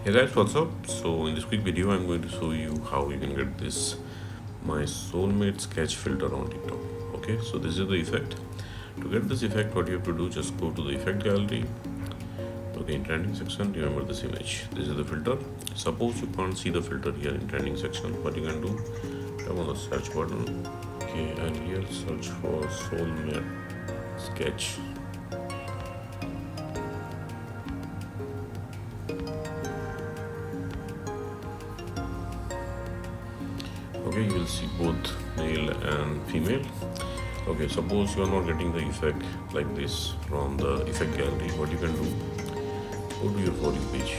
Hey guys, what's up? So in this quick video, I'm going to show you how you can get this my soulmate sketch filter on TikTok. Okay, so this is the effect. To get this effect, what you have to do, just go to the effect gallery. Okay, in trending section, remember this image. This is the filter. Suppose you can't see the filter here in trending section, what you can do, tap on the search button. Okay, and here search for soulmate sketch. Okay, you will see both male and female. Okay, suppose you are not getting the effect like this from the effect gallery, what you can do, go to your For You page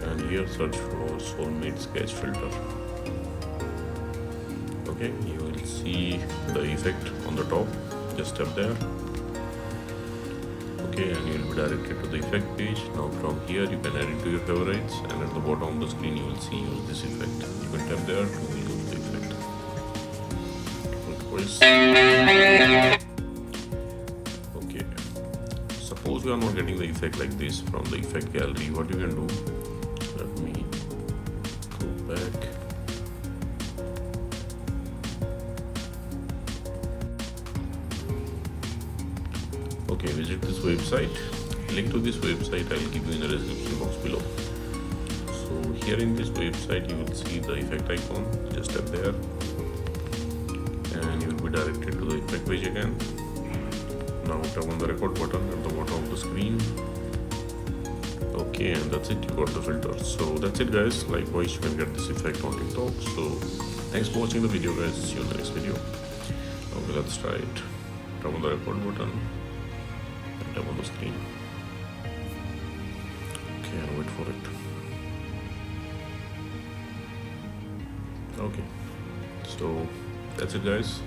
and here search for soulmate sketch filter. Okay, you will see the effect on the top, just tap there. Okay, and you will be directed to the effect page. Now from here you can add it to your favorites, and at the bottom of the screen you will see use this effect. You can tap there to use the effect. Okay, suppose you are not getting the effect like this from the effect gallery, what you can do, let me go back. Okay, visit this website. Link to this website I'll give you in the description box below. So here in this website you will see the effect icon, just tap there and you will be directed to the effect page again. Now tap on the record button at the bottom of the screen. Okay, and that's it, you got the filter. So that's it guys, likewise you can get this effect on TikTok. So thanks for watching the video guys, see you in the next video. Okay, let's try it. Tap on the record button and tap on the screen. Okay, and wait for it. Okay, so that's it guys.